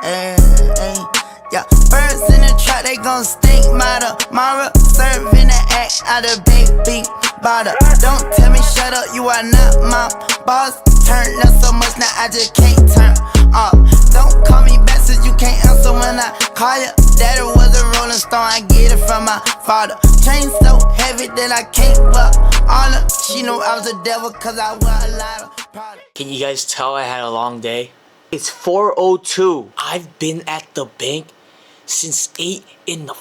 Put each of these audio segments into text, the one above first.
Yeah, birds in the trap, they gon' stink. Mara, serving the act out of big beat bottle. Don't tell me shut up, you are not my boss. Turn up so much, now I just can't turn off. Don't call me back since you can't answer when I call you. Daddy was a rolling stone, I get it from my father. Chain so heavy that I can't fuck all of. She know I was a devil cause I wear a lot of product. Can you guys tell I had a long day? It's 4:02. I've been at the bank since 8 in the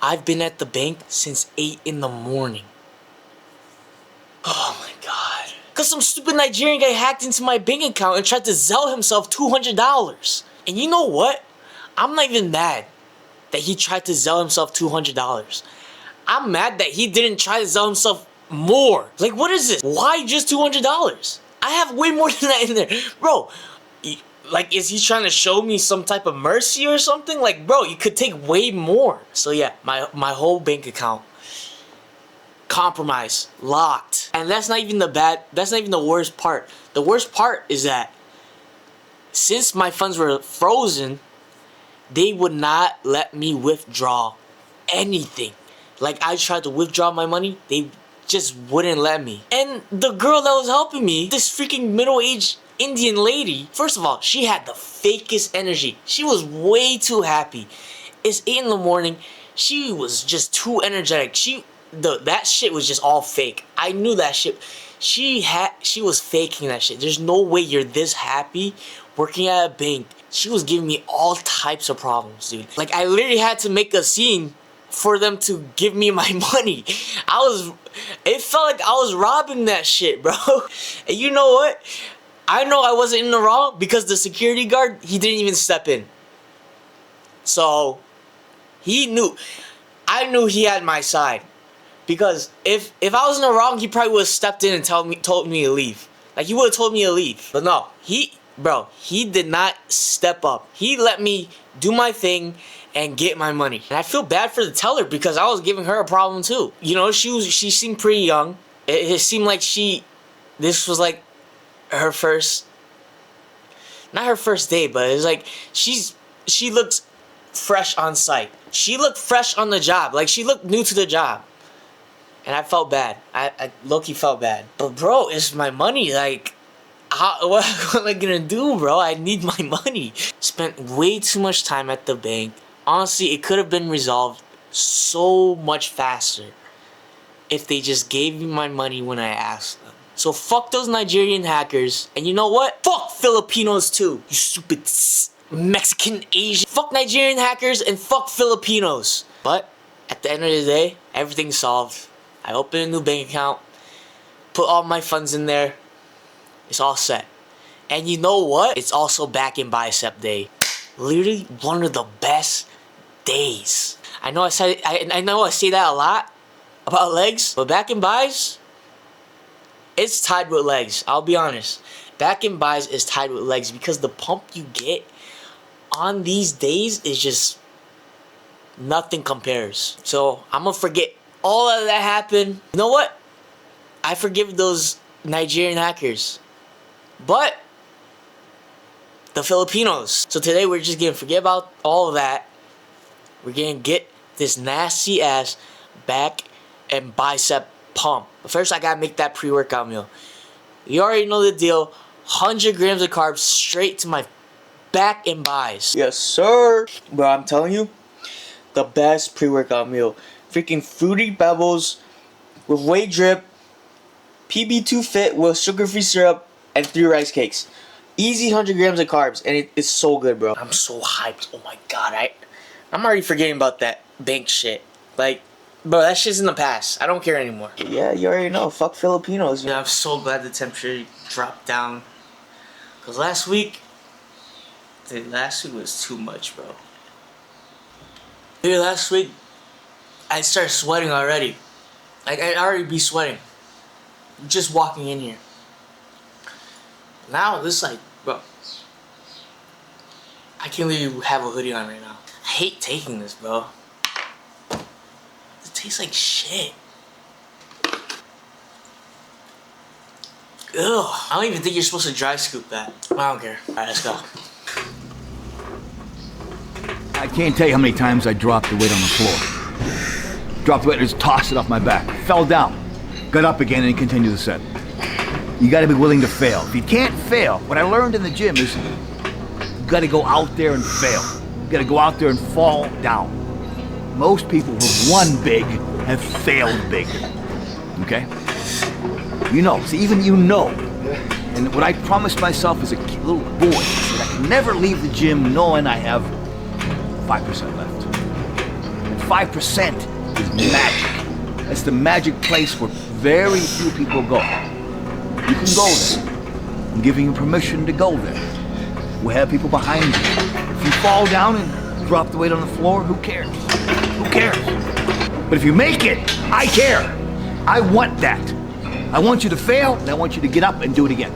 I've been at the bank since 8 in the morning. Oh my god. Cause some stupid Nigerian guy hacked into my bank account and tried to sell himself $200. And you know what? I'm not even mad that he tried to sell himself $200. I'm mad that he didn't try to sell himself more. Like, what is this? Why just $200? I have way more than that in there. Bro, like, is he trying to show me some type of mercy or something? Like, bro, you could take way more. So yeah, my whole bank account compromised, locked. And that's not even the worst part. The worst part is that since my funds were frozen, they would not let me withdraw anything. Like, I tried to withdraw my money, they just wouldn't let me. And the girl that was helping me, this freaking middle-aged Indian lady, first of all, she had the fakest energy. She was way too happy. It's 8 in the morning. She was just too energetic. That shit was just all fake. I knew that shit. She was faking that shit. There's no way you're this happy working at a bank. She was giving me all types of problems, dude. Like, I literally had to make a scene for them to give me my money. It felt like I was robbing that shit, bro. And you know what? I know I wasn't in the wrong because the security guard, he didn't even step in. So, he knew. I knew he had my side. Because if I was in the wrong, he probably would have stepped in and told me to leave. Like, he would have told me to leave. But no, he did not step up. He let me do my thing and get my money. And I feel bad for the teller because I was giving her a problem too. You know, she seemed pretty young. It seemed like this was like her first, not her first day, but it's like she looked fresh on site. She looked fresh on the job. Like, she looked new to the job. And I felt bad. I low-key felt bad. But bro, it's my money. Like, what am I gonna do, bro? I need my money. Spent way too much time at the bank. Honestly, it could have been resolved so much faster if they just gave me my money when I asked them. So fuck those Nigerian hackers. And you know what? Fuck Filipinos too. You stupid Mexican, Asian. Fuck Nigerian hackers and fuck Filipinos. But at the end of the day, everything's solved. I opened a new bank account, put all my funds in there. It's all set. And you know what? It's also back in bicep day. Literally one of the best days. I know I say that a lot about legs, but back in buys, it's tied with legs. I'll be honest. Back in buys is tied with legs because the pump you get on these days is just nothing compares. So I'm gonna forget all of that happened. You know what? I forgive those Nigerian hackers. But the Filipinos. So today we're just gonna forget about all of that. We're gonna get this nasty ass back and bicep pump. But first I gotta make that pre-workout meal. You already know the deal. 100 grams of carbs straight to my back and buys. Yes, sir. Bro, I'm telling you, the best pre-workout meal. Freaking Fruity Pebbles with whey drip, PB2 Fit with sugar-free syrup, and 3 rice cakes. Easy 100 grams of carbs, and it's so good, bro. I'm so hyped. Oh my god, I'm already forgetting about that bank shit. Like, bro, that shit's in the past. I don't care anymore. Yeah, you already know. Fuck Filipinos. Yeah, I'm so glad the temperature dropped down. Cause last week was too much, bro. Dude, last week, I started sweating already. Like, I'd already be sweating. Just walking in here. Now, this like, bro. I can't literally have a hoodie on right now. I hate taking this, bro. It tastes like shit. Ugh. I don't even think you're supposed to dry scoop that. I don't care. Alright, let's go. I can't tell you how many times I dropped the weight on the floor. Dropped the weight and just tossed it off my back. Fell down. Got up again and continued the set. You gotta be willing to fail. If you can't fail, what I learned in the gym is you gotta go out there and fail. You gotta go out there and fall down. Most people who've won big have failed big. Okay? You know, see, even you know. And what I promised myself as a little boy, that I could never leave the gym knowing I have 5% left. And 5% is magic. It's the magic place where very few people go. You can go there. I'm giving you permission to go there. We'll have people behind you. If you fall down and drop the weight on the floor, who cares? Who cares? But if you make it, I care. I want that. I want you to fail, and I want you to get up and do it again.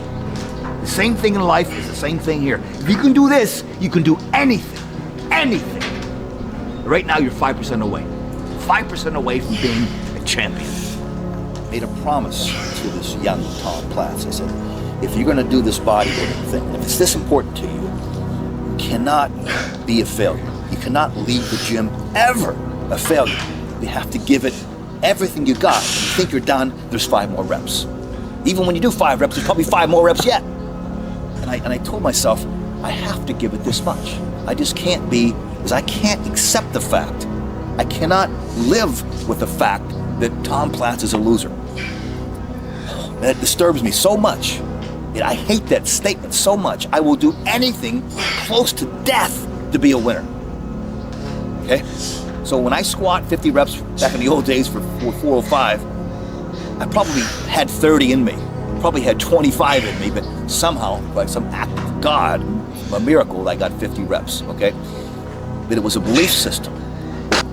The same thing in life is the same thing here. If you can do this, you can do anything. Anything. Right now, you're 5% away. 5% away from being a champion. Made a promise to this young Tom Platz. I said, if you're going to do this bodybuilding thing, if it's this important to you, you cannot be a failure. You cannot leave the gym ever a failure. You have to give it everything you got. When you think you're done, there's 5 more reps. Even when you do 5 reps, there's probably 5 more reps yet. And I told myself, I have to give it this much. I just can't be, because I can't accept the fact. I cannot live with the fact that Tom Platz is a loser. That disturbs me so much. And I hate that statement so much. I will do anything close to death to be a winner. Okay? So when I squat 50 reps back in the old days for 405, I probably had 30 in me. Probably had 25 in me, but somehow, by some act of God, a miracle, I got 50 reps, okay? But it was a belief system.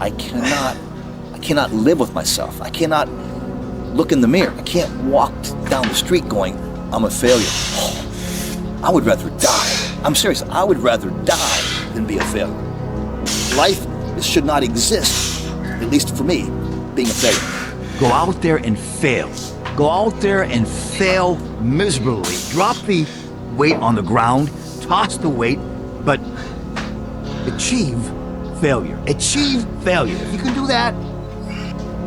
I cannot live with myself. I cannot look in the mirror. I can't walk down the street going, I'm a failure. Oh, I would rather die. I'm serious. I would rather die than be a failure. Life should not exist, at least for me, being a failure. Go out there and fail. Go out there and fail miserably. Drop the weight on the ground, toss the weight, but achieve failure. Achieve failure. If you can do that,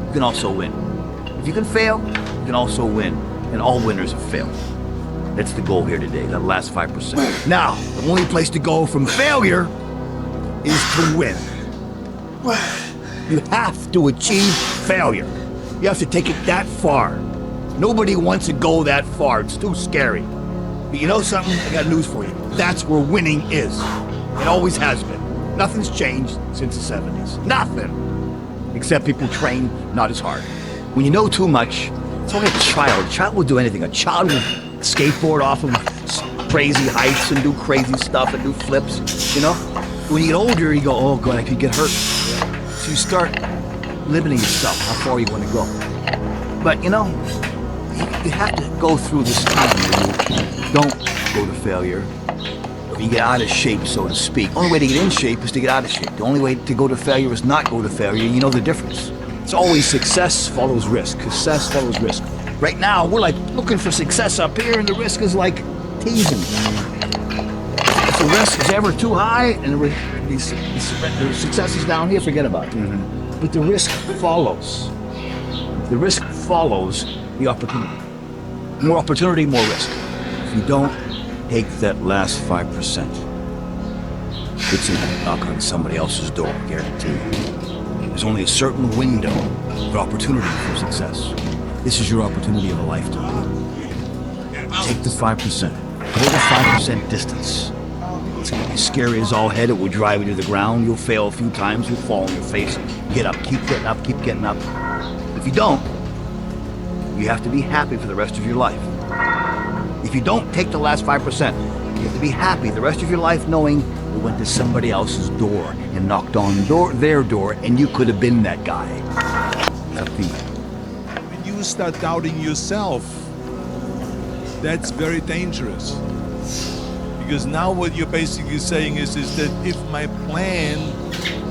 you can also win. If you can fail, you can also win. And all winners have failed. That's the goal here today, that last 5%. Now, the only place to go from failure is to win. You have to achieve failure. You have to take it that far. Nobody wants to go that far. It's too scary. But you know something? I got news for you. That's where winning is. It always has been. Nothing's changed since the 70s. Nothing. Except people train not as hard. When you know too much, it's only a child. A child will do anything. A child will skateboard off of crazy heights and do crazy stuff and do flips, you know? When you get older, you go, oh God, I could get hurt. So you start limiting yourself how far you want to go. But you know, you have to go through this time where you don't go to failure. Or you get out of shape, so to speak. The only way to get in shape is to get out of shape. The only way to go to failure is not go to failure. You know the difference. It's always success follows risk. Success follows risk. Right now, we're like looking for success up here, and the risk is like teasing. If the risk is ever too high, and the success is down here, forget about it. Mm-hmm. But the risk follows. The risk follows the opportunity. More opportunity, more risk. If you don't take that last 5%, it's a knock on somebody else's door, I guarantee you. There's only a certain window of opportunity for success. This is your opportunity of a lifetime. Take the 5%. Go the 5% distance. It's going to be scary as all head. It will drive you to the ground. You'll fail a few times. You'll fall on your face. Get up. Keep getting up. Keep getting up. If you don't, you have to be happy for the rest of your life. If you don't take the last 5%, you have to be happy the rest of your life knowing you went to somebody else's door and knocked on their door, and you could have been that guy. When you start doubting yourself, that's very dangerous. Because now what you're basically saying is that if my plan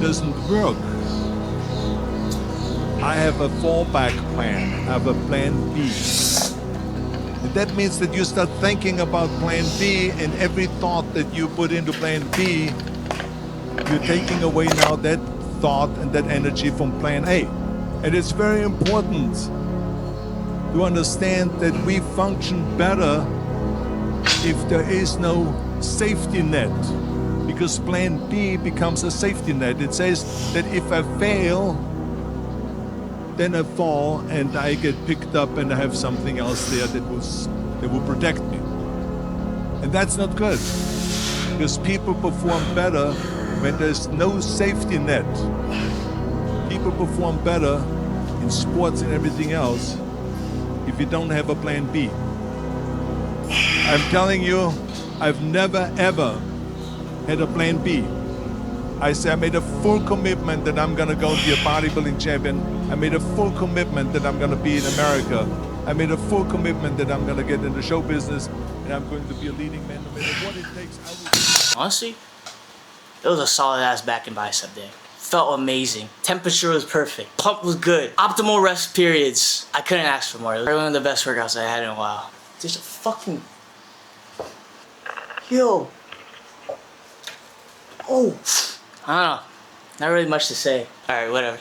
doesn't work, I have a fallback plan, I have a plan B. And that means that you start thinking about plan B, and every thought that you put into plan B you're taking away now that thought and that energy from plan A. And it's very important to understand that we function better if there is no safety net, because plan B becomes a safety net. It says that if I fail, then I fall and I get picked up and I have something else there that will protect me. And that's not good, because people perform better when there's no safety net. People perform better in sports and everything else if you don't have a plan B. I'm telling you, I've never ever had a plan B. I made a full commitment that I'm gonna go be a bodybuilding champion. I made a full commitment that I'm gonna be in America. I made a full commitment that I'm gonna get in the show business and I'm going to be a leading man no matter what it takes. Honestly, it was a solid ass back and bicep day. Felt amazing. Temperature was perfect. Pump was good. Optimal rest periods. I couldn't ask for more. It was one of the best workouts I had in a while. Just a fucking... Yo. Oh. I don't know. Not really much to say. Alright, whatever.